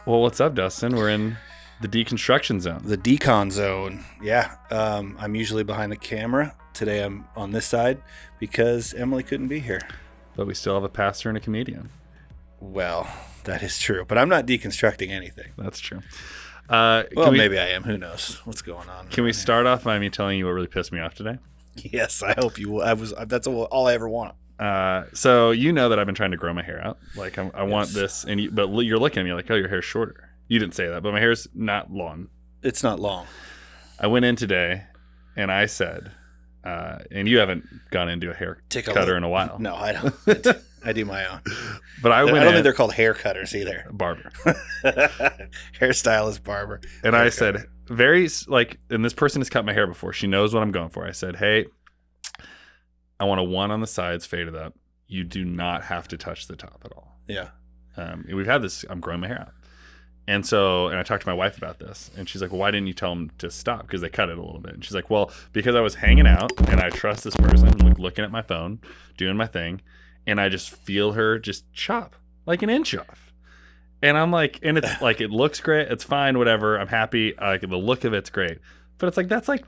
Well, what's up, Dustin? We're in the Deconstruction zone. The decon zone. Yeah. I'm usually behind the camera. Today I'm on this side because Emily couldn't be here. But we still have a pastor and a comedian. Well, that is true. But I'm not deconstructing anything. That's true. Maybe I am. Who knows what's going on? Can we start off by me telling you what really pissed me off today? Yes, I hope you will. That's all I ever want. So you know that I've been trying to grow my hair out. Like I want this, but you're looking at me like, oh, your hair's shorter. You didn't say that, but my hair's not long. It's not long. I went in today, and I said, and you haven't gone into a hair cutter in a while. No, I don't. I do my own. But I don't think they're called hair cutters either. Barber. Hairstylist, barber. And I said, and this person has cut my hair before. She knows what I'm going for. I said, hey, I want a one on the sides faded up. You do not have to touch the top at all. Yeah. We've had this. I'm growing my hair out. And I talked to my wife about this, and she's like, well, why didn't you tell them to stop? Because they cut it a little bit. And she's like, well, because I was hanging out, and I trust this person, looking at my phone, doing my thing, and I just feel her just chop like an inch off. And I'm like, and it's like, it looks great. It's fine, whatever. I'm happy. Like, the look of it's great. But it's like, that's like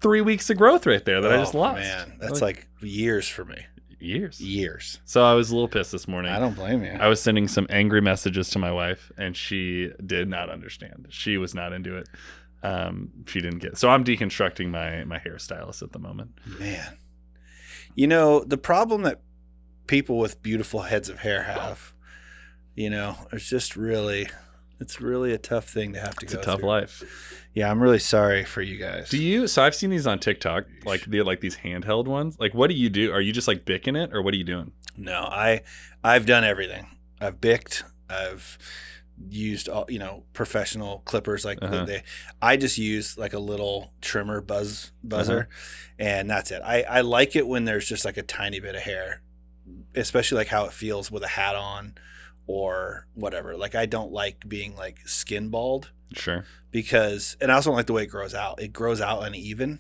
3 weeks of growth right there that I just lost. Man, that's like years for me. Years. So I was a little pissed this morning. I don't blame you. I was sending some angry messages to my wife, and she did not understand. She was not into it. She didn't get it. So I'm deconstructing my hairstylist at the moment. Man. You know, the problem that people with beautiful heads of hair have, it's really a tough thing to have to go through. It's a tough life. Yeah, I'm really sorry for you guys. So I've seen these on TikTok, like these handheld ones. Like, what do you do? Are you just like bicking it, or what are you doing? No, I've done everything. I've bicked. I've used all, professional clippers. I just use like a little trimmer buzzer, and that's it. I like it when there's just like a tiny bit of hair, especially like how it feels with a hat on or whatever. Like, I don't like being like skin bald. Sure. And I also don't like the way it grows out. It grows out uneven.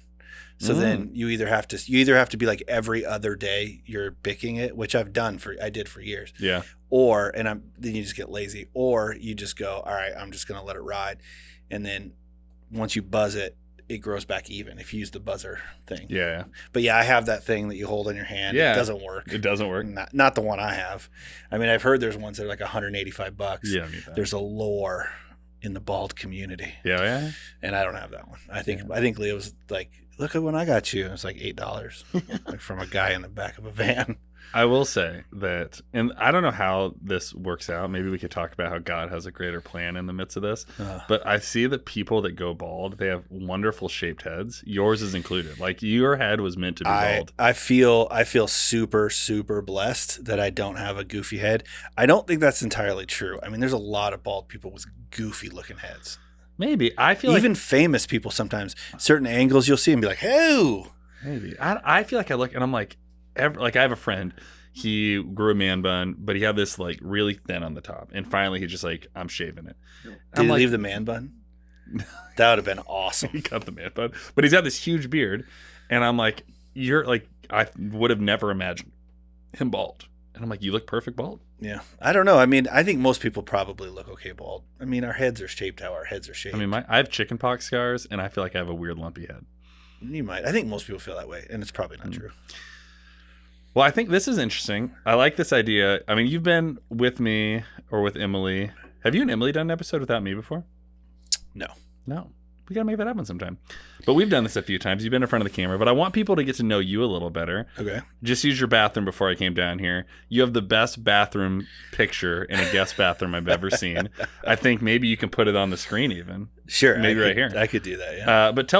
So then you either have to be like every other day you're bicking it, which I did for years. Yeah. Then you just get lazy, or you just go, all right, I'm just going to let it ride. And then once you buzz it, it grows back even if you use the buzzer thing. Yeah. But yeah, I have that thing that you hold in your hand. Yeah. It doesn't work. It doesn't work. Not the one I have. I mean, I've heard there's ones that are like $185. Yeah, I need that. There's a lore in the bald community. Yeah. And I don't have that one. I think Leo was like, look at when I got you. It was like $8 like from a guy in the back of a van. I will say that, and I don't know how this works out. Maybe we could talk about how God has a greater plan in the midst of this. But I see that people that go bald, they have wonderful shaped heads. Yours is included. Like, your head was meant to be bald. I feel super, super blessed that I don't have a goofy head. I don't think that's entirely true. I mean, there's a lot of bald people with goofy looking heads. Maybe. I feel even famous people sometimes, certain angles you'll see and be like, "Hey." Maybe. I feel like I look and I'm like, I have a friend. He grew a man bun, but he had this like really thin on the top. And finally he's just like, I'm shaving it. Did he leave the man bun? That would have been awesome. He got the man bun. But he's got this huge beard. And I'm like, I would have never imagined him bald. And I'm like, you look perfect bald. Yeah. I don't know. I mean, I think most people probably look okay bald. I mean, our heads are shaped how our heads are shaped. I mean, I have chickenpox scars, and I feel like I have a weird lumpy head. You might. I think most people feel that way, and it's probably not true. Well, I think this is interesting. I like this idea. I mean, you've been with me or with Emily. Have you and Emily done an episode without me before? No. We got to make that happen sometime. But we've done this a few times. You've been in front of the camera. But I want people to get to know you a little better. Okay. Just use your bathroom before I came down here. You have the best bathroom picture in a guest bathroom I've ever seen. I think maybe you can put it on the screen even. Sure. Maybe right here. I could do that, yeah. But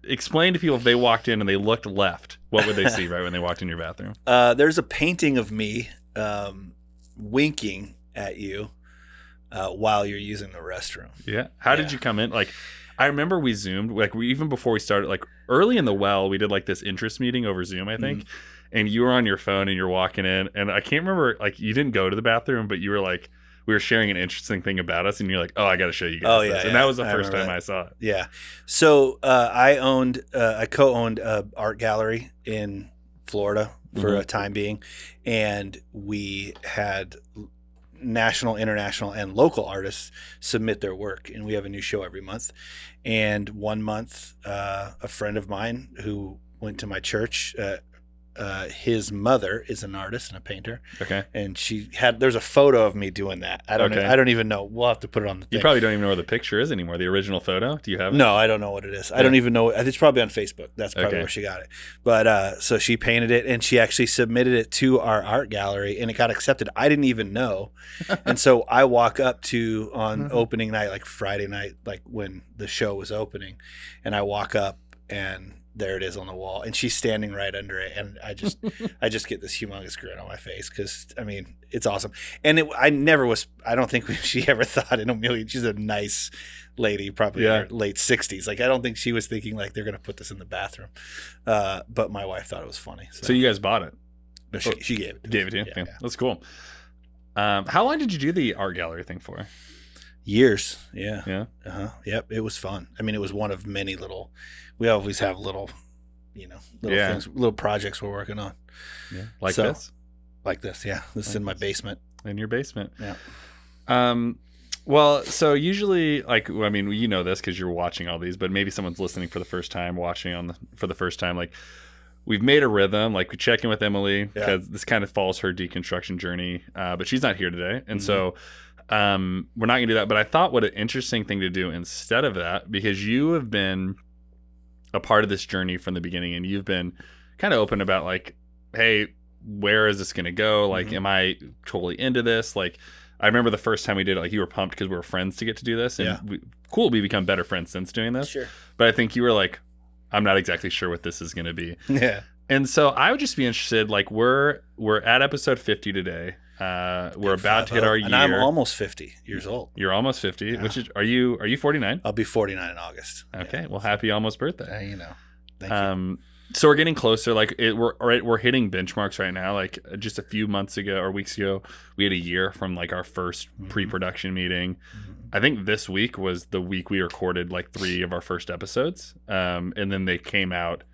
explain to people, if they walked in and they looked left, what would they see right when they walked in your bathroom? There's a painting of me winking at you while you're using the restroom. Yeah. How did you come in? Like, I remember we Zoomed, even before we started, like early in the well, we did like this interest meeting over Zoom, I think. And you were on your phone and you're walking in, and I can't remember, like, you didn't go to the bathroom, but you were like, we were sharing an interesting thing about us, and you're like, oh, I got to show you guys this. And that was the first time I saw it. Yeah. So I co-owned a art gallery in Florida for a time being, and we had national, international, and local artists submit their work, and we have a new show every month. And one month, a friend of mine who went to my church, his mother is an artist and a painter. Okay. And there's a photo of me doing that. I don't even know. We'll have to put it on the thing. You probably don't even know where the picture is anymore. The original photo. Do you have it? No, I don't know what it is. I don't even know. It's probably on Facebook. That's probably where she got it. But so she painted it, and she actually submitted it to our art gallery, and it got accepted. I didn't even know. And so I walk up to on opening night, like Friday night, like when the show was opening, and I walk up and there it is on the wall, and she's standing right under it, and I just get this humongous grin on my face because I mean it's awesome. And I don't think she ever thought in a million. She's a nice lady, probably in her late 60s. Like I don't think she was thinking like they're gonna put this in the bathroom. But my wife thought it was funny. So you guys bought it? No, she gave it. Gave it to you. Yeah. That's cool. How long did you do the art gallery thing for? Years. Yeah. Yeah. Yep. It was fun. I mean, it was one of many little. We always have little things, little projects we're working on. Yeah. Like this. Yeah. This is in my basement. In your basement. Yeah. Well, so usually, like, I mean, you know this because you're watching all these, but maybe someone's listening for the first time, for the first time. Like, we've made a rhythm. Like, we check in with Emily because this kind of follows her deconstruction journey, but she's not here today, and so. We're not gonna do that, but I thought what an interesting thing to do instead of that, because you have been a part of this journey from the beginning, and you've been kind of open about like, hey, where is this gonna go? Like, am I totally into this? Like, I remember the first time we did it, like you were pumped because we were friends to get to do this, and we become better friends since doing this. Sure. But I think you were like, I'm not exactly sure what this is gonna be. Yeah. And so I would just be interested, like we're at episode 50 today. We're about to hit our year. And I'm almost 50 years old. You're almost 50, Yeah. which is, are you 49? I'll be 49 in August. Okay. Well, happy almost birthday. Thank you. So we're getting closer. Like we're hitting benchmarks right now. Like just a few months ago or weeks ago, we had a year from like our first pre-production meeting. I think this week was the week we recorded like 3 of our first episodes. And then they came out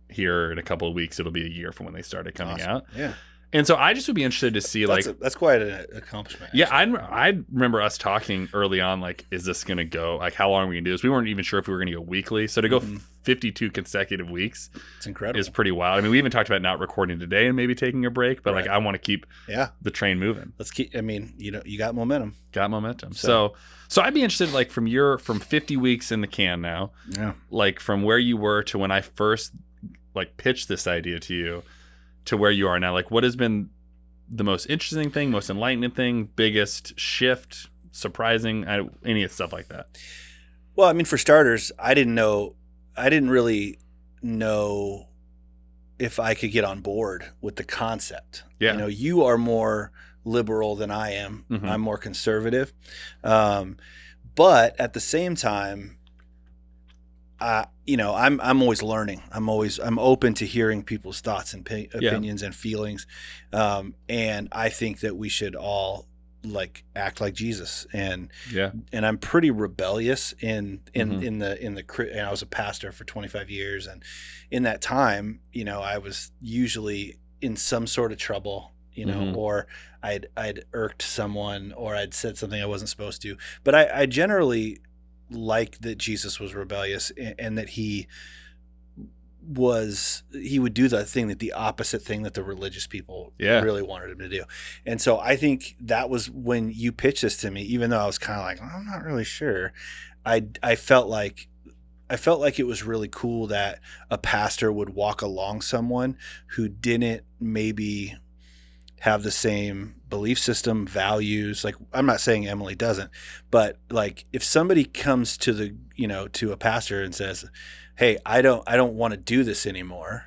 here in a couple of weeks. It'll be a year from when they started coming out. Yeah. And so I just would be interested to see that's quite an accomplishment. Yeah, I remember us talking early on, like, is this going to go, like, how long are we going to do this? We weren't even sure if we were going to go weekly. So to go 52 consecutive weeks it's incredible. Is pretty wild. I mean, we even talked about not recording today and maybe taking a break, but like I want to keep the train moving. Let's keep, I mean, you got momentum. So I'd be interested, like, from 50 weeks in the can now, like from where you were to when I first like pitched this idea to you, to where you are now. Like, what has been the most interesting thing, most enlightening thing, biggest shift, surprising, any of stuff like that? Well, I mean, for starters, I didn't really know if I could get on board with the concept. Yeah. You are more liberal than I am. I'm more conservative. But at the same time, I'm always learning. I'm open to hearing people's thoughts and opinions and feelings. And I think that we should all like act like Jesus. And I'm pretty rebellious in and I was a pastor for 25 years. And in that time, I was usually in some sort of trouble, or I'd irked someone, or I'd said something I wasn't supposed to. But I generally like that Jesus was rebellious, and that he would do the opposite thing that the religious people really wanted him to do. And so I think that was when you pitched this to me, even though I was kind of like, I'm not really sure. I felt like it was really cool that a pastor would walk along someone who didn't maybe have the same belief system, values. Like, I'm not saying Emily doesn't, but like if somebody comes to to a pastor and says, hey, I don't want to do this anymore.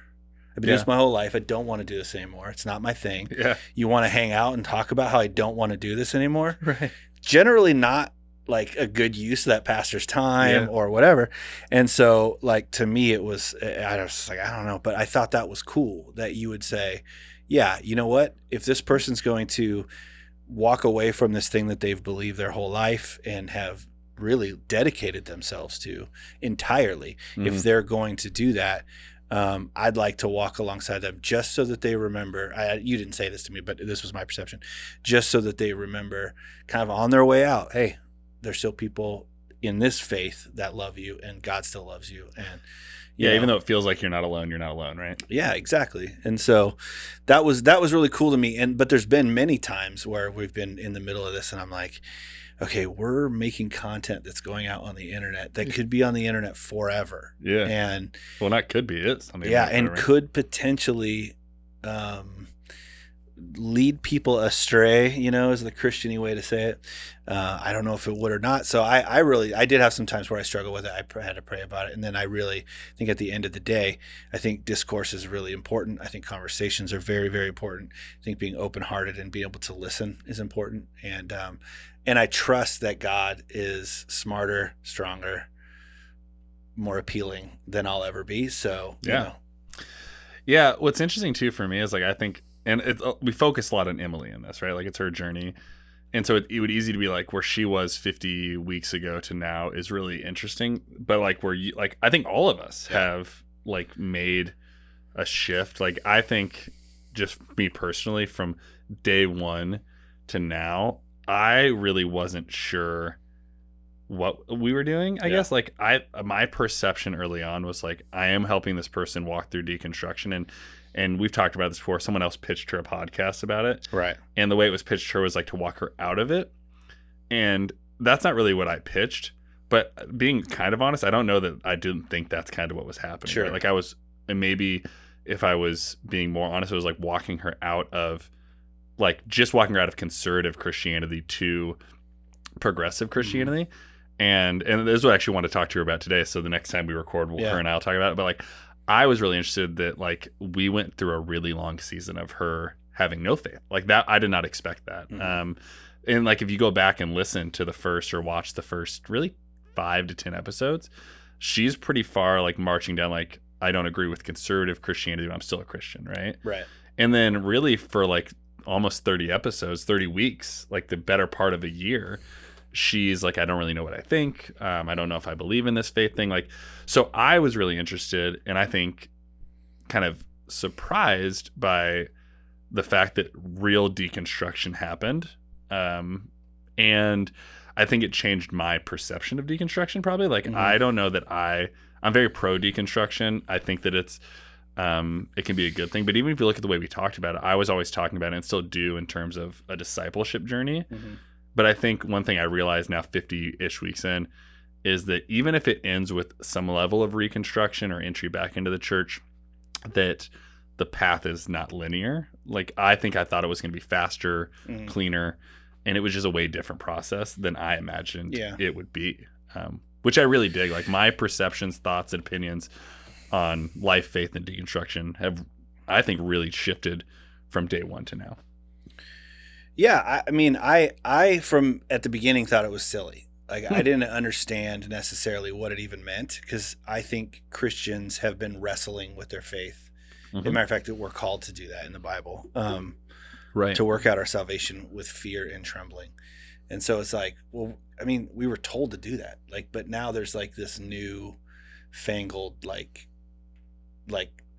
I've been doing this my whole life. I don't want to do this anymore. It's not my thing. Yeah. You want to hang out and talk about how I don't want to do this anymore? Right. Generally not like a good use of that pastor's time or whatever. And so like, to me, it was, I was like, I don't know, but I thought that was cool that you would say, yeah, you know what? If this person's going to walk away from this thing that they've believed their whole life and have really dedicated themselves to entirely, if they're going to do that, I'd like to walk alongside them just so that they remember. You didn't say this to me, but this was my perception. Just so that they remember, kind of on their way out, hey, there's still people in this faith that love you, and God still loves you. And even though it feels like you're not alone, right? Yeah, exactly. And so that was really cool to me. But there's been many times where we've been in the middle of this, and I'm like, okay, we're making content that's going out on the internet that could be on the internet forever. Yeah. And not could be, it's on the internet forever. And could potentially lead people astray, is the Christian-y way to say it. I don't know if it would or not. So I did have some times where I struggled with it. I had to pray about it. And then I really think at the end of the day, I think discourse is really important. I think conversations are very, very important. I think being open-hearted and being able to listen is important. And I trust that God is smarter, stronger, more appealing than I'll ever be. So, Yeah. What's interesting too for me is I think, and we focus a lot on Emily in this, right? It's her journey. And so it would easy to be where she was 50 weeks ago to now is really interesting. But I think all of us have made a shift. I think just me personally, from day one to now, I really wasn't sure what we were doing. I guess my perception early on was I am helping this person walk through deconstruction, and we've talked about this before. Someone else pitched her a podcast about it, right? And the way it was pitched to her was to walk her out of it, and that's not really what I pitched. But being kind of honest, I don't know that I didn't think that's kind of what was happening. Sure, right? I was, and maybe if I was being more honest, it was walking her out of. Just walking her out of conservative Christianity to progressive Christianity. And this is what I actually want to talk to her about today. So the next time we record, her and I'll talk about it. But I was really interested that we went through a really long season of her having no faith. That, I did not expect that. And if you go back and listen to the first or watch the first really 5 to 10 episodes, she's pretty far marching down I don't agree with conservative Christianity, but I'm still a Christian, right? Right. And then really for almost 30 episodes, 30 weeks, the better part of a year, she's I don't really know what I think. I don't know if I believe in this faith thing. So I was really interested, and I think kind of surprised by the fact that real deconstruction happened. And I think it changed my perception of deconstruction probably. I don't know that I'm very pro deconstruction. I think that it can be a good thing. But even if you look at the way we talked about it, I was always talking about it and still do in terms of a discipleship journey. But I think one thing I realize now 50-ish weeks in is that even if it ends with some level of reconstruction or entry back into the church, that the path is not linear. I think I thought it was going to be faster, cleaner, and it was just a way different process than I imagined it would be, which I really dig. My perceptions, thoughts, and opinions on life, faith, and deconstruction have, I think, really shifted from day one to now. Yeah, I mean, I from at the beginning thought it was silly. I didn't understand necessarily what it even meant, because I think Christians have been wrestling with their faith. As a matter of fact, that we're called to do that in the Bible, right? To work out our salvation with fear and trembling. And so it's well, I mean, we were told to do that, but now there's this new fangled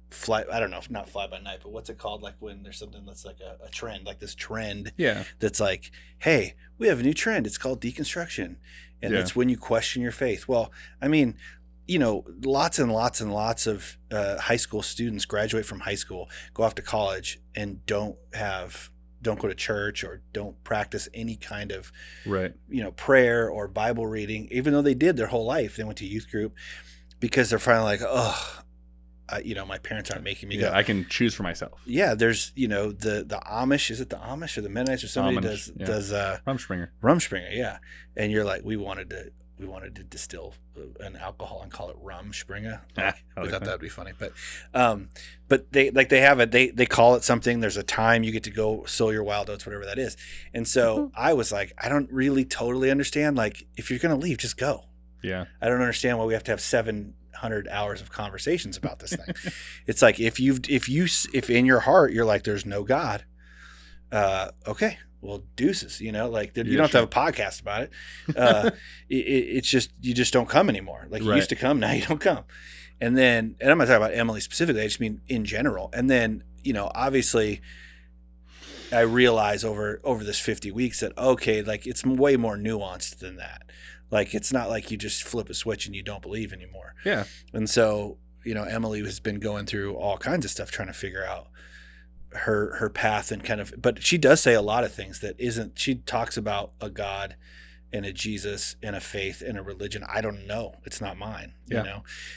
fly, I don't know, not fly by night, but what's it called? When there's something that's a trend, this trend. Yeah. That's hey, we have a new trend. It's called deconstruction. And it's when you question your faith. Well, I mean, lots and lots and lots of high school students graduate from high school, go off to college, and don't go to church or don't practice any kind of, prayer or Bible reading, even though they did their whole life. They went to youth group because they're finally my parents aren't making me go. I can choose for myself. Yeah, there's the Amish. Is it the Amish or the Mennonites or somebody does Rumspringa? Yeah, and you're we wanted to distill an alcohol and call it Rumspringa. We thought that'd be funny, but they have it. They call it something. There's a time you get to go sow your wild oats, whatever that is. And so I was I don't really totally understand. If you're gonna leave, just go. Yeah, I don't understand why we have to have 700 hours of conversations about this thing. It's if in your heart you're there's no God, okay, well, deuces, you don't have to have a podcast about it. It's just, you just don't come anymore. You used to come, now you don't come. And then, and I'm not talking about Emily specifically, I just mean in general. And then, obviously I realize over this 50 weeks that, okay, like it's way more nuanced than that. Like, it's not like you just flip a switch and you don't believe anymore. Yeah. And so, Emily has been going through all kinds of stuff trying to figure out her path and kind of, but she does say a lot of things that isn't, she talks about a God and a Jesus and a faith and a religion. I don't know. It's not mine,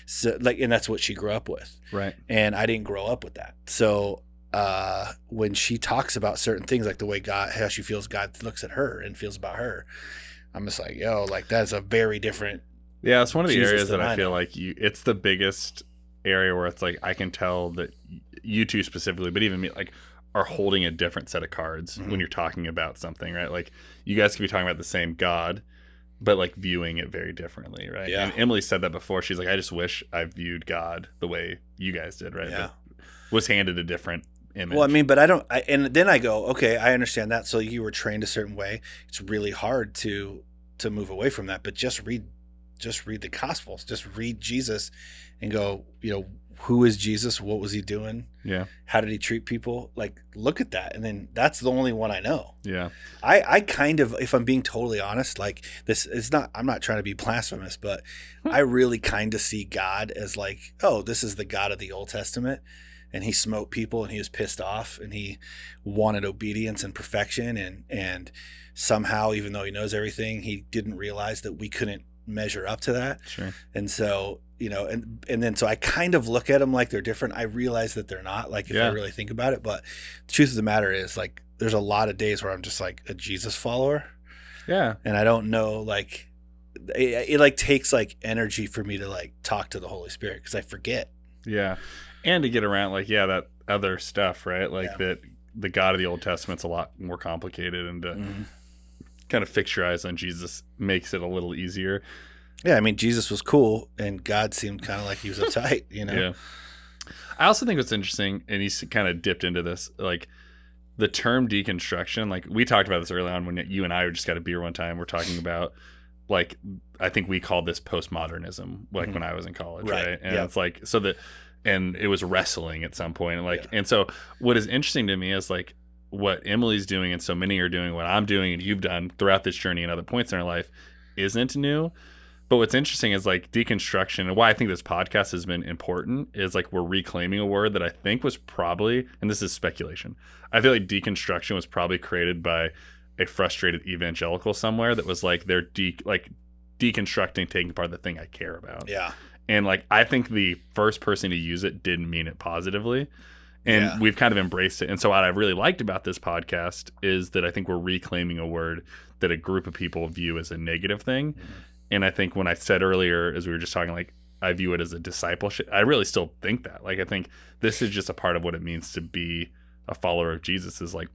So like, and that's what she grew up with. Right. And I didn't grow up with that. So, when she talks about certain things, like the way how she feels God looks at her and feels about her, I'm just like, yo, like that's a very different. Yeah. It's one of the Jesus areas that than I I feel know. like it's the biggest area where it's like, I can tell that you two specifically, but even me, like, are holding a different set of cards when you're talking about something, right? Like, you guys could be talking about the same God, but like viewing it very differently, right? Yeah. And Emily said that before. She's like, I just wish I viewed God the way you guys did, right? Yeah. But was handed a different image. Well, I mean, but and then I go, okay, I understand that. So you were trained a certain way. It's really hard to move away from that, but just read the Gospels, just read Jesus and go, who is Jesus? What was he doing? Yeah. How did he treat people? Like, look at that. And then that's the only one I know. Yeah. I kind of, if I'm being totally honest, like this is not, I'm not trying to be blasphemous, but I really kind of see God as like, oh, this is the God of the Old Testament. And he smote people and he was pissed off and he wanted obedience and perfection. And somehow, even though he knows everything, he didn't realize that we couldn't measure up to that. Sure. And so, and then so I kind of look at them like they're different. I realize that they're not, like, if I really think about it. But the truth of the matter is, like, there's a lot of days where I'm just like a Jesus follower. Yeah. And I don't know, like, it like takes like energy for me to like talk to the Holy Spirit because I forget. Yeah. And to get around, like, that other stuff, right? Like, that the God of the Old Testament's a lot more complicated, and to kind of fix your eyes on Jesus makes it a little easier. Yeah, I mean, Jesus was cool, and God seemed kind of like he was uptight, Yeah. I also think what's interesting, and he's kind of dipped into this, like, the term deconstruction, like, we talked about this early on when you and I just got a beer one time. We're talking about, like, I think we called this postmodernism, like, when I was in college, right? And it's like, and it was wrestling at some point. Like, and so what is interesting to me is like what Emily's doing and so many are doing, what I'm doing and you've done throughout this journey and other points in our life isn't new. But what's interesting is like deconstruction, and why I think this podcast has been important is like we're reclaiming a word that I think was probably, and this is speculation, I feel like deconstruction was probably created by a frustrated evangelical somewhere that was like they're deconstructing, taking apart the thing I care about. Yeah. And like, I think the first person to use it didn't mean it positively. And we've kind of embraced it. And so what I really liked about this podcast is that I think we're reclaiming a word that a group of people view as a negative thing. And I think when I said earlier, as we were just talking, like, I view it as a discipleship, I really still think that. Like, I think this is just a part of what it means to be a follower of Jesus, is like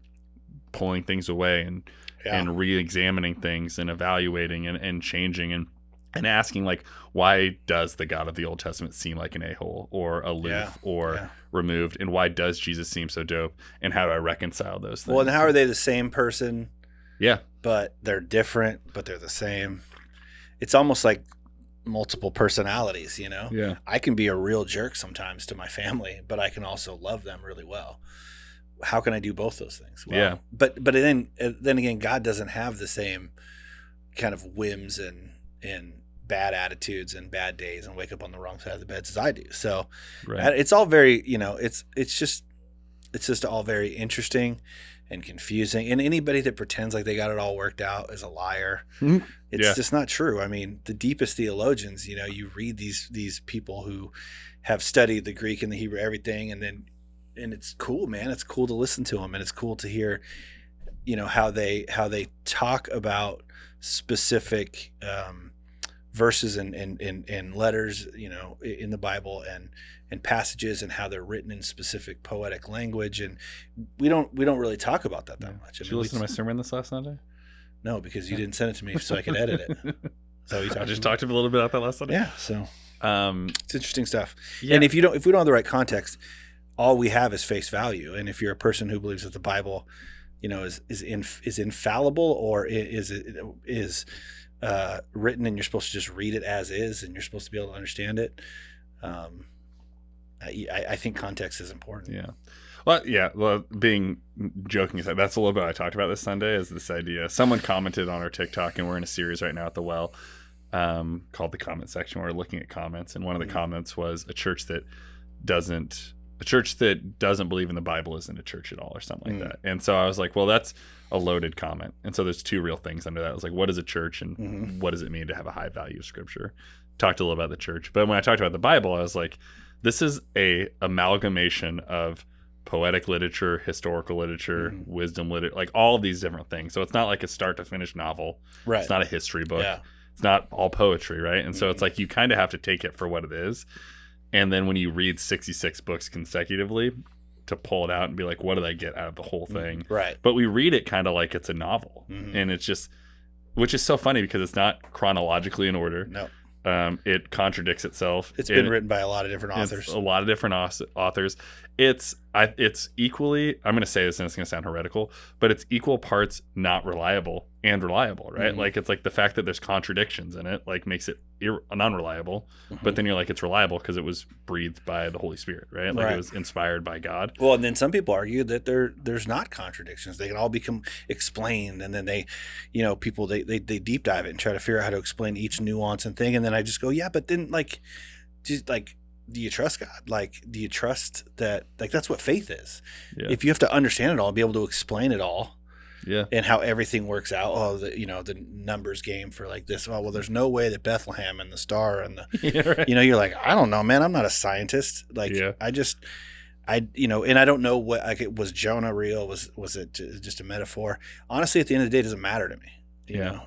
pulling things away and re-examining things and evaluating and changing and asking, like, why does the God of the Old Testament seem like an a-hole or aloof or removed? And why does Jesus seem so dope? And how do I reconcile those things? Well, and how are they the same person? Yeah. But they're different, but they're the same. It's almost like multiple personalities, Yeah. I can be a real jerk sometimes to my family, but I can also love them really well. How can I do both those things? Well, but then again, God doesn't have the same kind of whims and bad attitudes and bad days and wake up on the wrong side of the beds as I do. So it's all very, it's just all very interesting and confusing. And anybody that pretends like they got it all worked out is a liar. It's just not true. I mean, the deepest theologians, you read these people who have studied the Greek and the Hebrew, everything, and it's cool, man. It's cool to listen to them, and it's cool to hear, how they talk about specific verses and letters, in the Bible and passages, and how they're written in specific poetic language. And we don't really talk about that much. Did you listen to my sermon this last Sunday? No, because you didn't send it to me so I could edit it. So I just talked a little bit about that last Sunday. Yeah. So it's interesting stuff. Yeah. And if we don't have the right context, all we have is face value. And if you're a person who believes that the Bible, is infallible, or is written and you're supposed to just read it as is and you're supposed to be able to understand it, I think context is important. Yeah. Well, yeah. Well, being joking aside, that's a little bit I talked about this Sunday. Is this idea? Someone commented on our TikTok, and we're in a series right now at the Well, called the comment section. We're looking at comments, and one of the comments was a church that doesn't believe in the Bible isn't a church at all, or something like that. And so I was like, well, that's a loaded comment. And so there's two real things under that. I was like, what is a church, and what does it mean to have a high value of Scripture? Talked a little about the church, but when I talked about the Bible, I was like, this is a amalgamation of poetic literature, historical literature, wisdom literature, like all of these different things. So it's not like a start to finish novel. Right. It's not a history book. Yeah. It's not all poetry, right? And so it's like you kind of have to take it for what it is. And then when you read 66 books consecutively, to pull it out and be like, what did I get out of the whole thing? Right. But we read it kind of like it's a novel. And it's just, which is so funny because it's not chronologically in order. No. It contradicts itself. It's been written by a lot of different authors. A lot of different authors. It's equally, I'm going to say this and it's going to sound heretical, but it's equal parts not reliable and reliable, right? Like it's like the fact that there's contradictions in it like makes it unreliable, but then you're like it's reliable because it was breathed by the Holy Spirit, right? Like it was inspired by God. Well, and then some people argue that there's not contradictions. They can all become explained, and then they deep dive it and try to figure out how to explain each nuance and thing. And then I just go, yeah, but then do you trust God? Like, do you trust that? Like, that's what faith is. Yeah. If you have to understand it all, be able to explain it all, and how everything works out. Oh, the numbers game for like this. Oh, well, there's no way that Bethlehem and the star and the, you're like, I don't know, man. I'm not a scientist. Like, and I don't know what. Like, was Jonah real? Was it just a metaphor? Honestly, at the end of the day, it doesn't matter to me. You know,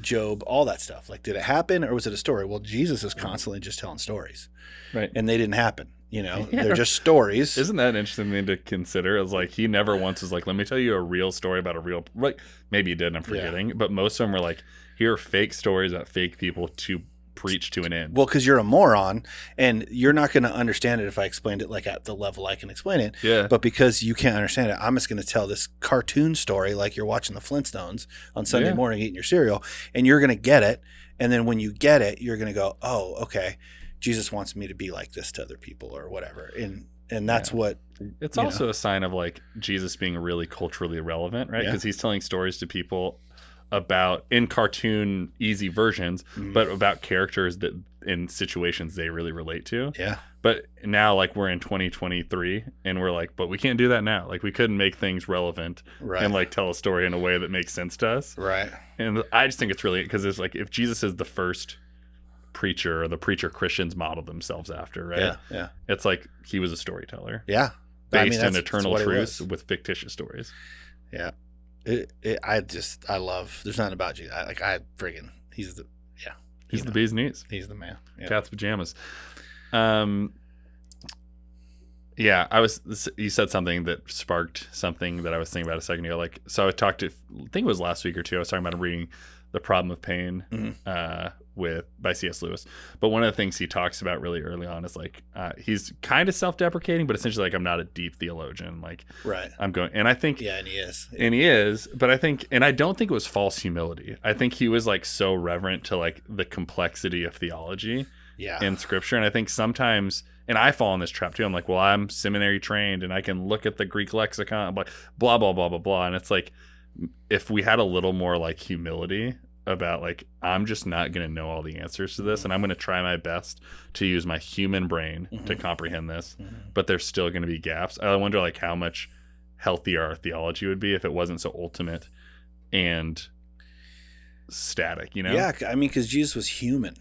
Job, all that stuff. Like, did it happen or was it a story? Well, Jesus is constantly just telling stories. Right. And they didn't happen. They're just stories. Isn't that an interesting thing to consider? It's like he never once was like, let me tell you a real story about a real, like maybe he did, I'm forgetting, but most of them were like, here are fake stories about fake people to preach to an end. Well, because you're a moron and you're not going to understand it if I explained it like at the level I can explain it. Yeah. But because you can't understand it, I'm just going to tell this cartoon story like you're watching the Flintstones on Sunday morning eating your cereal, and you're going to get it. And then when you get it, you're going to go, oh, okay. Jesus wants me to be like this to other people or whatever. And that's what it's also a sign of like Jesus being really culturally relevant, right? Because he's telling stories to people about in cartoon easy versions, but about characters that in situations they really relate to. Yeah. But now like we're in 2023 and we're like, but we can't do that now. Like we couldn't make things relevant and like tell a story in a way that makes sense to us. Right. And I just think it's really, because it's like if Jesus is the first preacher or the preacher Christians model themselves after, right? Yeah. It's like he was a storyteller. Yeah. Based in eternal truths with fictitious stories. Yeah. I love, there's nothing about you. He's the bee's knees. He's the man. Yeah. Cat's pajamas. You said something that sparked something that I was thinking about a second ago. Like, so I think it was last week or two, I was talking about reading The Problem of Pain, by C.S. Lewis. But one of the things he talks about really early on is like, he's kind of self-deprecating, but essentially like, I'm not a deep theologian. Like, I'm going, and I think, and he is, but I think, and I don't think it was false humility. I think he was like so reverent to like the complexity of theology in Scripture. And I think sometimes, and I fall in this trap too. I'm like, well, I'm seminary trained and I can look at the Greek lexicon, I'm like, blah, blah, blah, blah, blah. And it's like, if we had a little more like humility about like, I'm just not going to know all the answers to this, and I'm going to try my best to use my human brain to comprehend this, but there's still going to be gaps. I wonder like how much healthier our theology would be if it wasn't so ultimate and static, Yeah, I mean, because Jesus was human.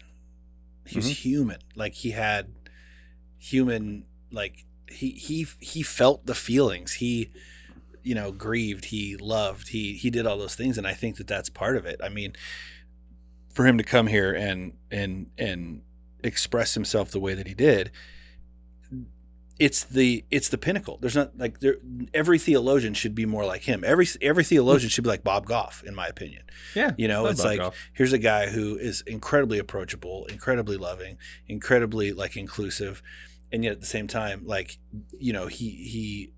He was human. Like he had human, like he felt the feelings. He grieved, he loved, he did all those things. And I think that that's part of it. I mean, for him to come here and express himself the way that he did, it's the pinnacle. There's not like every theologian should be more like him. Every theologian should be like Bob Goff, in my opinion. Yeah. It's like, here's a guy who is incredibly approachable, incredibly loving, incredibly like inclusive. And yet at the same time, like, he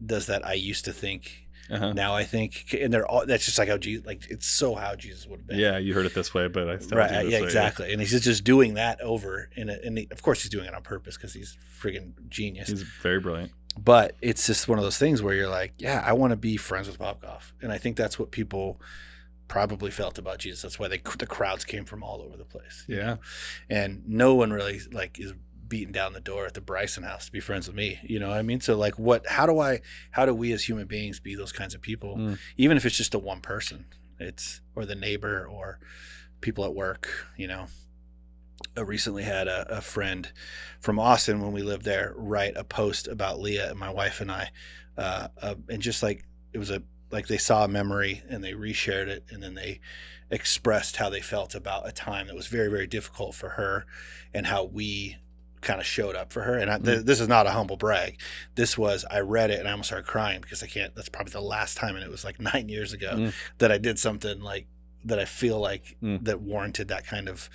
does that I used to think Now I think, and they're all, that's just like how Jesus, like it's so how Jesus would have been. Yeah, you heard it this way, but I still Right. do this Yeah, way. exactly. And he's just doing that over, of course he's doing it on purpose because he's friggin' genius. He's very brilliant. But it's just one of those things where you're like, yeah, I want to be friends with Popkov. And I think that's what people probably felt about Jesus. That's why the crowds came from all over the place. Yeah. And no one really like is beating down the door at the Bryson house to be friends with me. You know what I mean? So like how do we as human beings be those kinds of people? Even if it's just a one person, or the neighbor or people at work, you know. I recently had a friend from Austin when we lived there write a post about Leah and my wife and I, and just like it was like they saw a memory and they reshared it, and then they expressed how they felt about a time that was very, very difficult for her and how we kind of showed up for her. And this is not a humble brag. This was, I read it and I almost started crying because that's probably the last time, and it was like 9 years ago that I did something like that. I feel like that warranted that kind of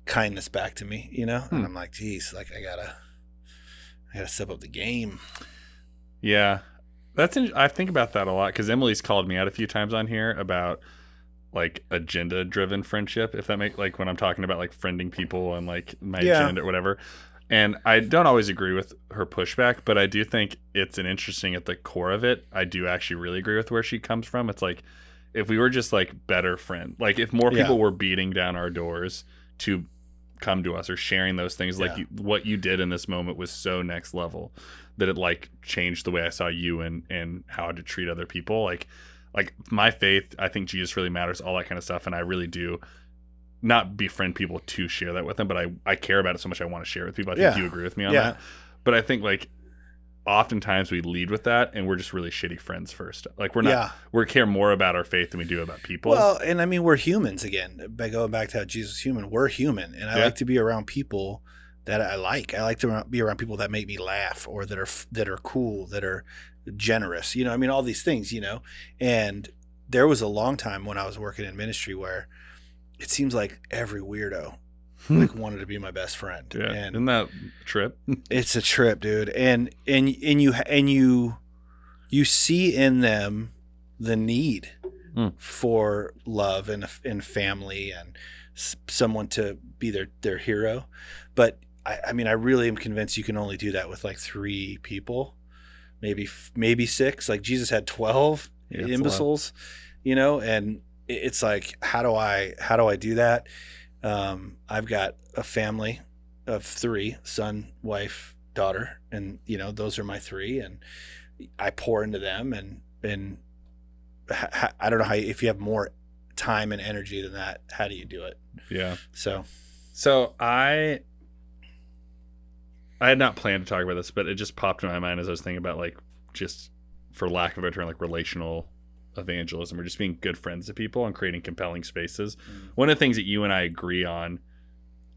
kindness back to me, you know. And I'm like, geez, like I gotta step up the game. Yeah, I think about that a lot because Emily's called me out a few times on here about like agenda driven friendship, if that makes, like when I'm talking about like friending people and like my agenda or whatever. And I don't always agree with her pushback, but I do think it's an interesting at the core of it. I do actually really agree with where she comes from. It's like if we were just like better friends, like if more people were beating down our doors to come to us or sharing those things, like what you did in this moment was so next level that it like changed the way I saw you and how to treat other people. Like my faith, I think Jesus really matters, all that kind of stuff. And I really do not befriend people to share that with them, but I care about it so much I want to share it with people. I think you agree with me on that. But I think like oftentimes we lead with that and we're just really shitty friends first. Like we care more about our faith than we do about people. Well, and I mean, we're humans again, by going back to how Jesus is human. We're human. And I like to be around people that I like. I like to be around people that make me laugh or that are cool, that are generous, you know, I mean, all these things, you know. And there was a long time when I was working in ministry where it seems like every weirdo like wanted to be my best friend. Yeah. And isn't that a trip? It's a trip, dude. And you see in them the need for love and family and someone to be their hero. But I mean, I really am convinced you can only do that with like 3 people, maybe 6. Like Jesus had 12 imbeciles, you know, and it's like, how do I do that? I've got a family of 3, son, wife, daughter, and you know, those are my 3, and I pour into them, and I don't know if you have more time and energy than that, how do you do it? Yeah. So I had not planned to talk about this, but it just popped in my mind as I was thinking about like, just for lack of a better term, like relational evangelism or just being good friends to people and creating compelling spaces. One of the things that you and I agree on,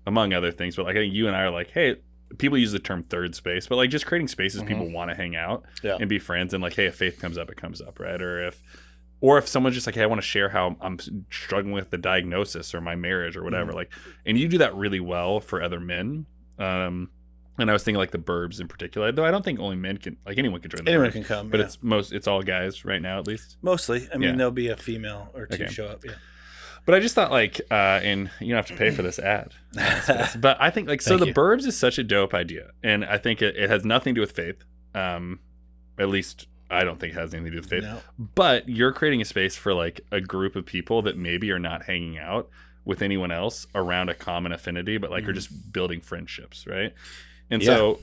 among other things, but like I think you and I are like, hey, people use the term third space, but like just creating spaces people want to hang out and be friends, and like, hey, if faith comes up, it comes up, right? Or if someone's just like, hey, I want to share how I'm struggling with the diagnosis or my marriage or whatever, like, and you do that really well for other men. And I was thinking like the Burbs in particular, though I don't think only men can, like anyone can join. Anyone can come, but it's all guys right now, at least. Mostly. I mean, there'll be a female or 2 show up. Yeah. But I just thought like, and you don't have to pay for this ad, but I think like, so the Burbs is such a dope idea. And I think it has nothing to do with faith. At least I don't think it has anything to do with faith, but you're creating a space for like a group of people that maybe are not hanging out with anyone else around a common affinity, but like are just building friendships. Right. And so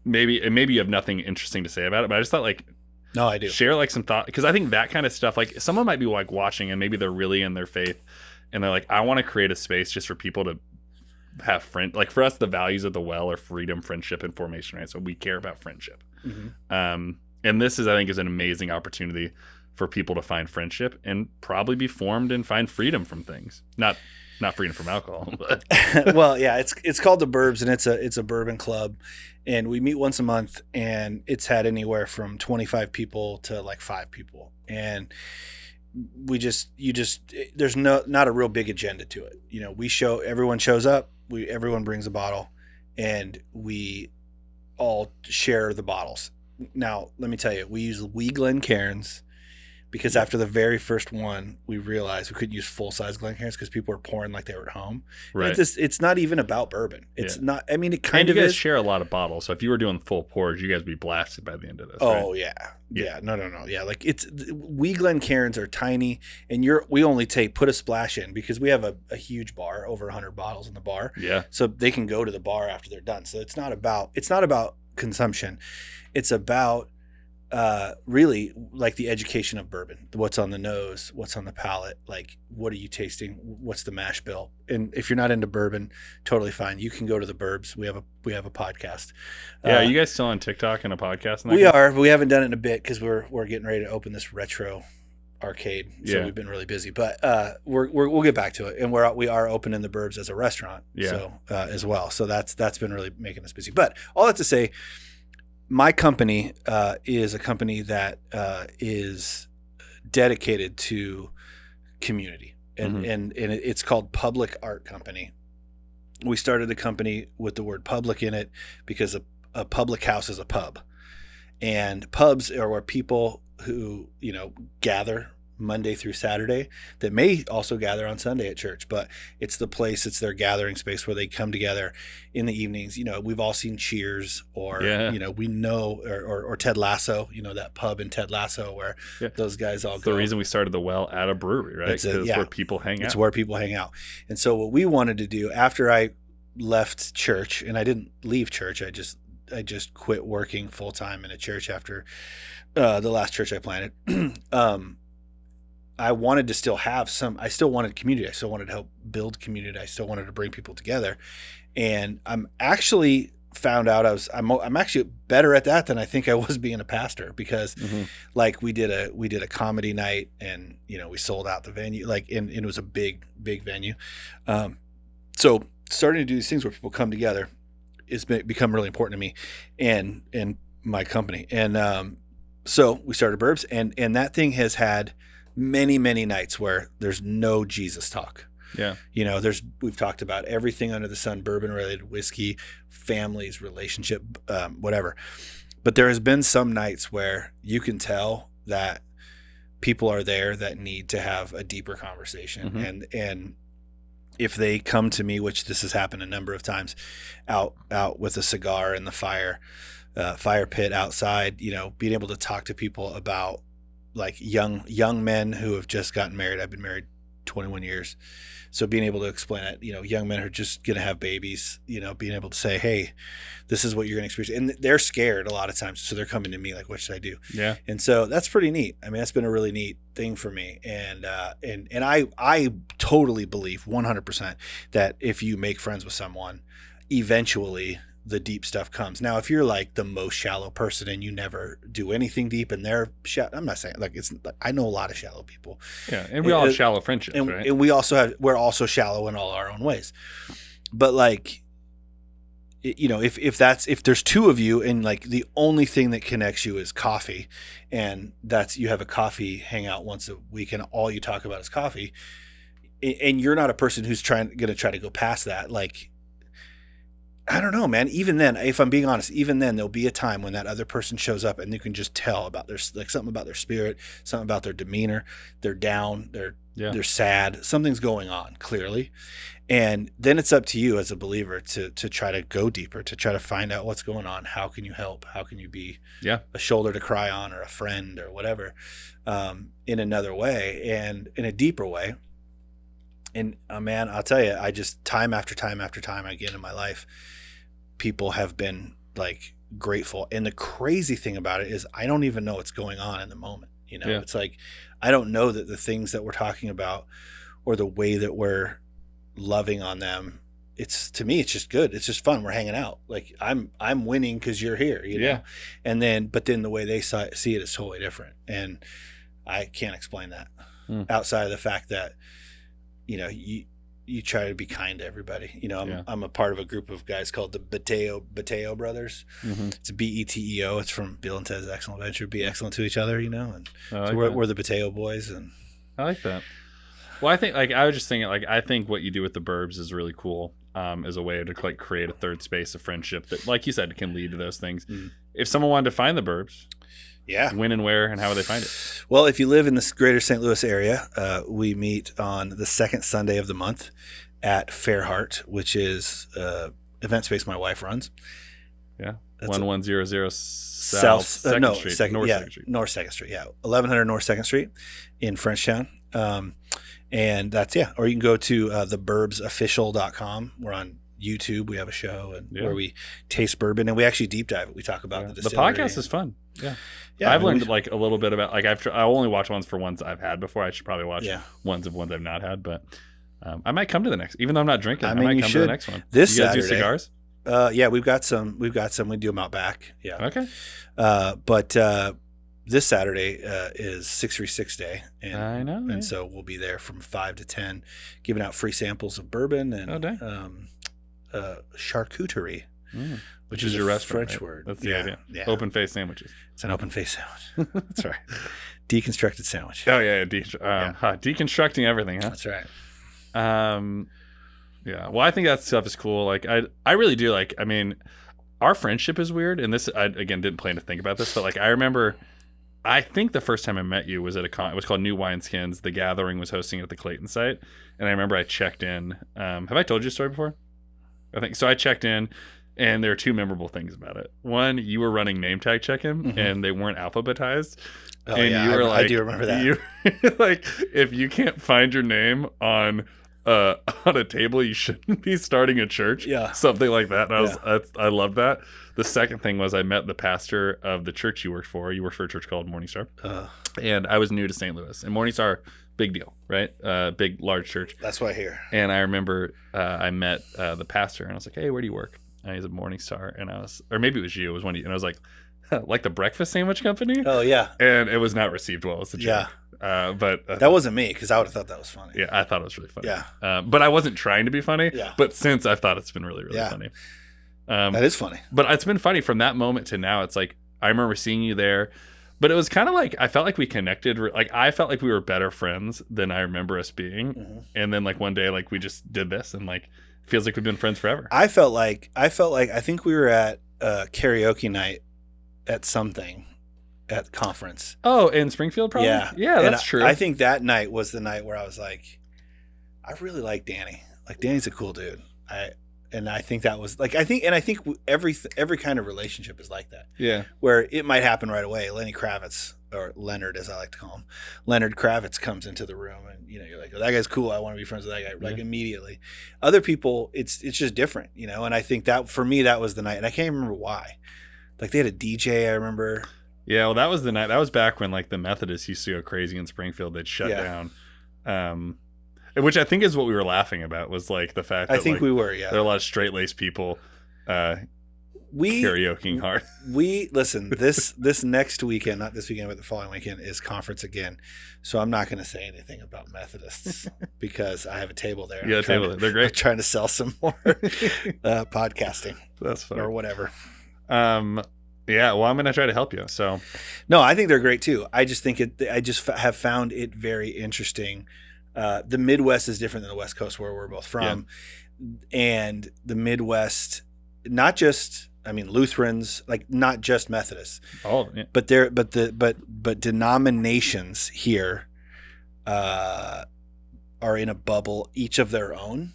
maybe you have nothing interesting to say about it, but I just thought like, no, I do share like some thought, because I think that kind of stuff, like someone might be like watching and maybe they're really in their faith and they're like, I want to create a space just for people to have friend. Like for us, the values of the well are freedom, friendship, and formation, right? So we care about friendship. And this is, I think, is an amazing opportunity for people to find friendship and probably be formed and find freedom from things. Not freedom from alcohol, but well, yeah, it's called the Burbs, and it's a bourbon club, and we meet once a month, and it's had anywhere from 25 people to like 5 people, and there's not a real big agenda to it. You know, everyone shows up, everyone brings a bottle, and we all share the bottles. Now, let me tell you, we use Lee Glencairns because after the very first one, we realized we couldn't use full-size Glencairns because people were pouring like they were at home. Right. It's not even about bourbon. It's not. I mean, it kind of you guys is. share a lot of bottles, so if you were doing full pours, you guys would be blasted by the end of this. Oh right? yeah. No. Yeah, like we Glencairns are tiny, and we only put a splash in because we have a huge bar, over 100 bottles in the bar. Yeah. So they can go to the bar after they're done. So it's not about consumption. It's about really like the education of bourbon. What's on the nose, what's on the palate, like what are you tasting, what's the mash bill. And if you're not into bourbon, totally fine. You can go to the Burbs. We have a podcast. Yeah, are you guys still on TikTok and a podcast? We are, but we haven't done it in a bit because we're getting ready to open this retro arcade. So we've been really busy, but we'll get back to it. And we are opening the Burbs as a restaurant, so as well. So that's been really making us busy. But all that to say, my company is a company that is dedicated to community, and it's called Public Art Company. We started the company with the word public in it because a public house is a pub, and pubs are where people who gather Monday through Saturday that may also gather on Sunday at church, but it's their gathering space where they come together in the evenings. We've all seen Cheers or we know or Ted Lasso, that pub in Ted Lasso where those guys all go. The reason we started the Well at a brewery, right? Because it's where people hang out. It's where people hang out. And so what we wanted to do after I left church, and I didn't leave church, I just quit working full time in a church after the last church I planted. I wanted to still have I still wanted community. I still wanted to help build community. I still wanted to bring people together. And I'm actually found out I'm actually better at that than I think I was being a pastor, because like we did a comedy night, and we sold out the venue, and it was a big venue. So starting to do these things where people come together has become really important to me and my company. And so we started Burbs, and that thing has had many nights where there's no Jesus talk. Yeah. We've talked about everything under the sun, bourbon related, whiskey, families, relationship, whatever. But there has been some nights where you can tell that people are there that need to have a deeper conversation. And if they come to me, which this has happened a number of times, out with a cigar in the fire pit outside, being able to talk to people about like young men who have just gotten married. I've been married 21 years. So being able to explain it, young men who are just going to have babies, being able to say, hey, this is what you're going to experience. And they're scared a lot of times. So they're coming to me like, what should I do? Yeah. And so that's pretty neat. I mean, that's been a really neat thing for me. And I totally believe 100% that if you make friends with someone, eventually the deep stuff comes. Now, if you're like the most shallow person and you never do anything deep and they're I'm not saying I know a lot of shallow people. Yeah. And we all have shallow friendships, right? And we're also shallow in all our own ways. But like, if there's two of you and like the only thing that connects you is coffee, and you have a coffee hangout once a week and all you talk about is coffee, and you're not a person who's going to try to go past that, like, I don't know, man. Even then, if I'm being honest, there'll be a time when that other person shows up and you can just tell about something about their spirit, something about their demeanor. They're down. They're sad. Something's going on clearly. And then it's up to you as a believer to try to go deeper, to try to find out what's going on. How can you help? How can you be a shoulder to cry on, or a friend, or whatever, in another way and in a deeper way. And man, I'll tell you, I just time after time I get in my life, people have been like grateful. And the crazy thing about it is I don't even know what's going on in the moment. It's like, I don't know that the things that we're talking about or the way that we're loving on them, to me, it's just good. It's just fun. We're hanging out. Like I'm winning because you're here, Yeah. But then the way they see it is totally different. And I can't explain that outside of the fact that, you try to be kind to everybody. I'm a part of a group of guys called the Bateo Brothers. It's BETEO. It's from Bill and Ted's Excellent Adventure. Be excellent to each other, and so we're the Bateo boys. And I like that. Well, I think I was just thinking I think what you do with the Burbs is really cool, as a way to like create a third space of friendship that, like you said, can lead to those things. If someone wanted to find the Burbs, Yeah. When and where and how would they find it? Well, if you live in the greater St. Louis area, we meet on the second Sunday of the month at Fairheart, which is event space my wife runs. Yeah. 1100 South 2nd Street. North 2nd Street. North 2nd Street. Yeah. 1100 North 2nd Street in Frenchtown. And that's, or you can go to theburbsofficial.com. We're on YouTube. We have a show where we taste bourbon and we actually deep dive it. We talk about the distillery. The podcast is fun. Yeah. I've learned like a little bit about, like I only watch ones for ones I've had before. I should probably watch ones I've not had, but I might come to the next, even though I'm not drinking. I might come to the next one. This you guys Saturday, do cigars? Yeah, we've got some. We do them out back. Yeah. Okay. But this Saturday is 636 Day, and I know, and so we'll be there from 5 to 10, giving out free samples of bourbon and charcuterie, which is your restaurant, French right? word. That's the idea. Yeah. Open face sandwiches. It's an open face sandwich. That's right. Deconstructed sandwich. Oh yeah, deconstructing everything, huh? That's right. Yeah. Well, I think that stuff is cool. Like I really do. Like, I mean, our friendship is weird, and this I again didn't plan to think about this, but like I remember, I think the first time I met you was at it was called New Wineskins. The Gathering was hosting it at the Clayton site, and I remember I checked in. Have I told you a story before? I think so. I checked in, and there are two memorable things about it. One, you were running name tag check-in, and they weren't alphabetized. Oh, and yeah, you were I do remember that. You like, if you can't find your name on a table, you shouldn't be starting a church. Yeah. Something like that. And I love that. The second thing was I met the pastor of the church you worked for. You worked for a church called Morningstar. And I was new to St. Louis. And Morningstar, big deal, right? Big, large church. That's why I hear. And I remember I met the pastor, and I was like, hey, where do you work? And he's a Morningstar. And I was, or maybe it was you. It was one of you. And I was like the breakfast sandwich company? Oh, yeah. And it was not received well as a joke. But that wasn't me, because I would have thought that was funny. Yeah, I thought it was really funny. Yeah. But I wasn't trying to be funny. Yeah. But since I've thought it's been really, really funny. That is funny. But it's been funny from that moment to now. It's like, I remember seeing you there, but it was kind of like, I felt like we connected. Like, I felt like we were better friends than I remember us being. Mm-hmm. And then like one day, like we just did this, and like, feels like we've been friends forever. I felt like, I think we were at karaoke night at something. At the conference. Oh, in Springfield, probably? Yeah, that's true. I think that night was the night where I was like, I really like Danny. Like, Danny's a cool dude. I think that was like, I think every kind of relationship is like that. Yeah. Where it might happen right away. Lenny Kravitz, or Leonard as I like to call him, Leonard Kravitz comes into the room, and you're like, oh, that guy's cool. I want to be friends with that guy. Like, immediately. Other people, it's just different, and I think that for me, that was the night, and I can't remember why. Like, they had a DJ, I remember. Yeah, well, that was the night. That was back when like the Methodists used to go crazy in Springfield. They'd shut down, which I think is what we were laughing about, was like the fact that we were. Yeah, there are a lot of straight-laced people karaokeing hard. Listen. This next weekend, not this weekend, but the following weekend, is conference again. So I'm not going to say anything about Methodists because I have a table there. Yeah, table there. They're great. I'm trying to sell some more podcasting. That's funny. Or whatever. Yeah, well, I'm going to try to help you. So, no, I think they're great too. I just think I just have found it very interesting. The Midwest is different than the West Coast, where we're both from, and the Midwest, not just, I mean, Lutherans, like not just Methodists, but but denominations here are in a bubble, each of their own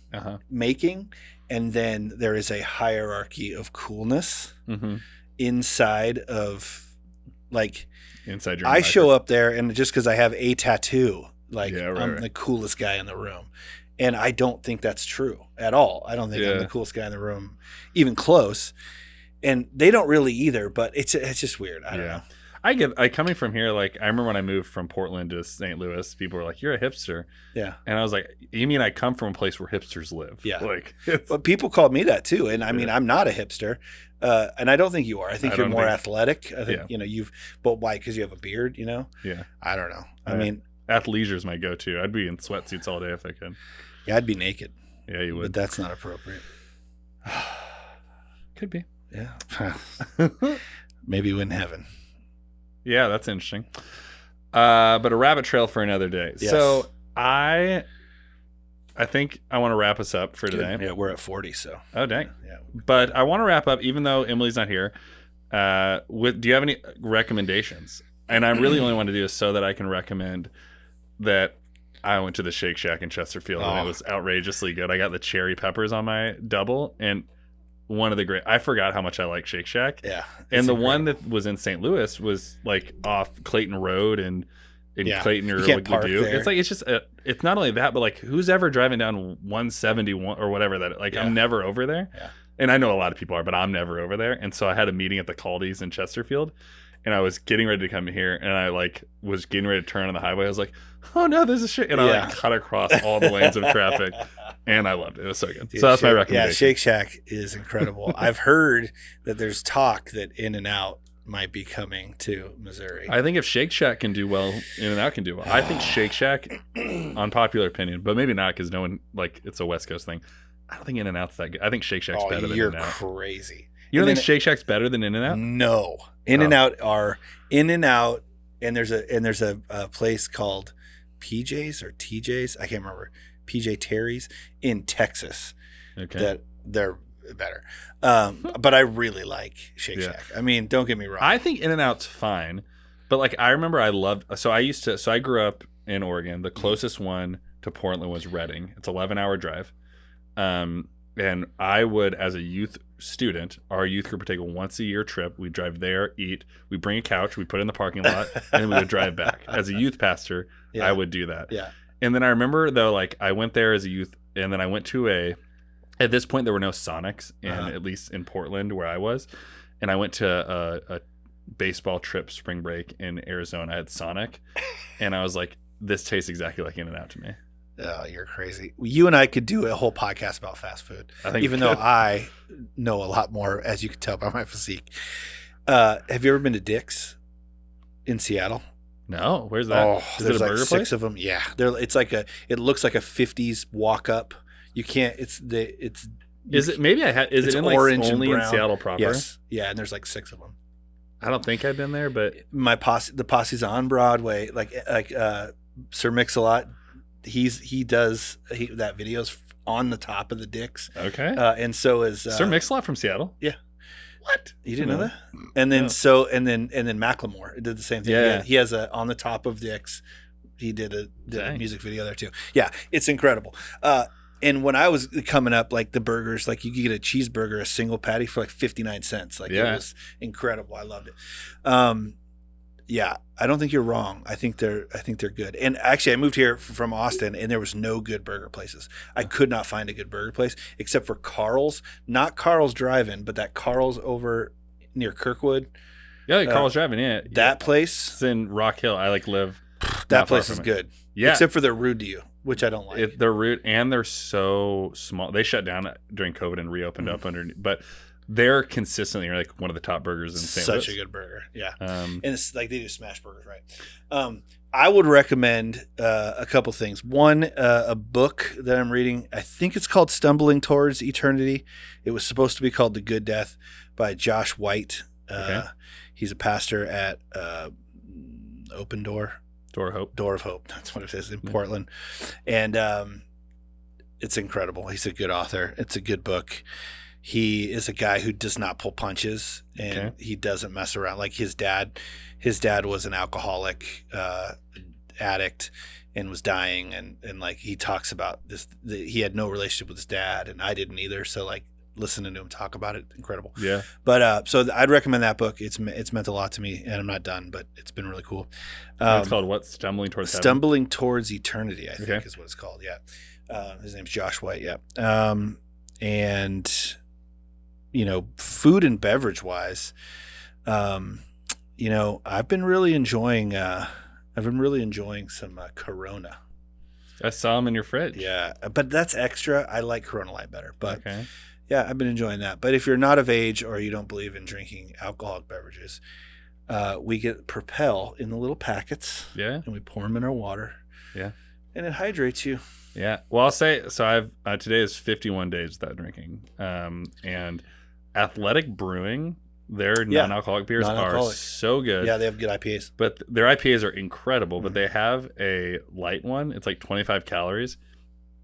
making, and then there is a hierarchy of coolness. Mm-hmm. Inside of, like, inside your I show up there, and just because I have a tattoo, like, I'm the coolest guy in the room, and I don't think that's true at all. I don't think I'm the coolest guy in the room, even close, and they don't really either. But it's just weird. I don't know. I coming from here, like, I remember when I moved from Portland to St. Louis, people were like, "You're a hipster." Yeah. And I was like, "You mean I come from a place where hipsters live?" Yeah. Like, but people called me that too, and I mean, I'm not a hipster, and I don't think you are. I think you're more athletic. I think but why? Because you have a beard, Yeah. I don't know. I mean, athleisure is my go-to. I'd be in sweatsuits all day if I could. Yeah, I'd be naked. Yeah, you would. But that's not appropriate. Could be. Yeah. Maybe in heaven. Yeah, that's interesting. But a rabbit trail for another day. Yes. So I think I want to wrap us up for today. Yeah, we're at 40, so. Oh, dang. Yeah. But I want to wrap up, even though Emily's not here. Do you have any recommendations? And I really only want to do this so that I can recommend that I went to the Shake Shack in Chesterfield and it was outrageously good. I got the cherry peppers on my double, and one of the great. I forgot how much I like Shake Shack. Yeah, and the one that was in St. Louis was like off Clayton Road and in Clayton or Ladue. It's like it's not only that, but like who's ever driving down 171 or whatever that like I'm never over there. Yeah. And I know a lot of people are, but I'm never over there. And so I had a meeting at the Caldi's in Chesterfield, and I was getting ready to come here, and I like was getting ready to turn on the highway. I was like, oh no, there's a shit, and I like cut across all the lanes of traffic, and I loved it. It was so good. Dude, so that's my recommendation. Yeah, Shake Shack is incredible. I've heard that there's talk that In-N-Out might be coming to Missouri. I think if Shake Shack can do well, In-N-Out can do well. I think Shake Shack, unpopular opinion, but maybe not because no one like it's a West Coast thing. I don't think In-N-Out's that good. I think Shake Shack's better than In-N-Out. You're crazy. You don't think Shake Shack's better than In-N-Out? No. In-N-Out are In-N-Out, and there's a place called PJ's or TJ's. I can't remember. PJ Terry's in Texas. Okay. That they're better. But I really like Shake Shack. I mean, don't get me wrong. I think In-N-Out's fine, but like I remember I grew up in Oregon. The closest one to Portland was Redding. It's an 11-hour drive. And I would, as a youth student, our youth group would take a once-a-year trip. We'd drive there, eat. We'd bring a couch. We'd put it in the parking lot, and then we would drive back. As a youth pastor, I would do that. Yeah. And then I remember, though, like I went there as a youth, and then I went to at this point, there were no Sonics, at least in Portland where I was. And I went to a baseball trip spring break in Arizona. I had Sonic, and I was like, this tastes exactly like In-N-Out to me. Oh, you're crazy. You and I could do a whole podcast about fast food, even though I know a lot more, as you can tell by my physique. Have you ever been to Dick's in Seattle? No. Where's that? Oh, is it a burger place? 6 of them. Yeah. It looks like a 50s walk up. You can't, is it in like only in Seattle proper? Yes. Yeah. And there's like 6 of them. I don't think I've been there, but the posse's on Broadway, like Sir Mix-a-Lot. He does that video's on the top of the Dick's. Okay. And so is Sir Mix-a-Lot from Seattle. Yeah. What? You didn't know that? And then and then Macklemore did the same thing. Yeah. He has a on the top of Dick's. He did a music video there too. Yeah, it's incredible. And when I was coming up, like the burgers, like you could get a cheeseburger, a single patty for like 59 cents. Like it was incredible. I loved it. Yeah, I don't think you're wrong. I think they're good. And actually, I moved here from Austin, and there was no good burger places. I could not find a good burger place except for Carl's. Not Carl's Drive-In, but that Carl's over near Kirkwood. Yeah, Carl's Drive-In. Yeah, that place. It's in Rock Hill. I live. That place is good. Yeah, except for they're rude to you, which I don't like. They're rude, and they're so small. They shut down during COVID and reopened up underneath, but. They're consistently like one of the top burgers in St. Louis. Such a good burger, yeah. And it's like they do smash burgers, right? I would recommend a couple things. One, a book that I'm reading. I think it's called "Stumbling Towards Eternity." It was supposed to be called "The Good Death" by Josh White. Okay. He's a pastor at Open Door. Door of Hope. Door of Hope. That's what it is in Portland, and it's incredible. He's a good author. It's a good book. He is a guy who does not pull punches, and he doesn't mess around. Like his dad was an alcoholic addict and was dying, and like he talks about this. He had no relationship with his dad, and I didn't either. So like listening to him talk about it, incredible. Yeah. But so I'd recommend that book. It's meant a lot to me, and I'm not done, but it's been really cool. It's called what? Stumbling Towards Heaven? Stumbling Towards Eternity, I think is what it's called. Yeah. His name's Josh White. Yeah. And food and beverage wise, I've been really enjoying some Corona. I saw them in your fridge. Yeah, but that's extra. I like Corona Light better, but yeah, I've been enjoying that. But if you're not of age or you don't believe in drinking alcoholic beverages, we get Propel in the little packets. Yeah, and we pour them in our water. Yeah, and it hydrates you. Yeah. Well, I'll say so. Today is 51 days without drinking, and Athletic Brewing, their non-alcoholic beers are so good. Yeah, they have good IPAs. But their IPAs are incredible, but they have a light one. It's like 25 calories.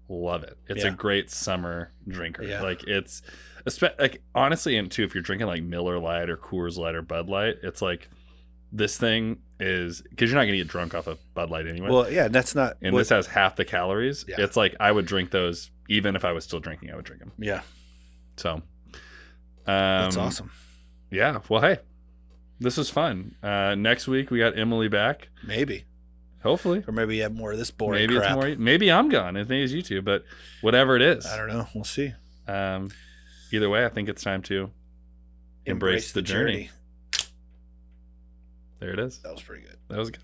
Love it. It's a great summer drinker. Yeah. Like it's Like honestly, and too, if you're drinking like Miller Lite or Coors Light or Bud Light, it's like this thing is because you're not gonna get drunk off of Bud Light anyway. Well, yeah, that's not. And this has half the calories. Yeah. It's like I would drink those even if I was still drinking. I would drink them. Yeah. So, that's awesome. Yeah. Well, hey, this was fun. Next week we got Emily back. Maybe. Hopefully. Or maybe you have more of this boring maybe crap. It's more. Maybe I'm gone. I think it's you two, but whatever it is. I don't know. We'll see. Either way, I think it's time to embrace the journey. There it is. That was pretty good. That was good.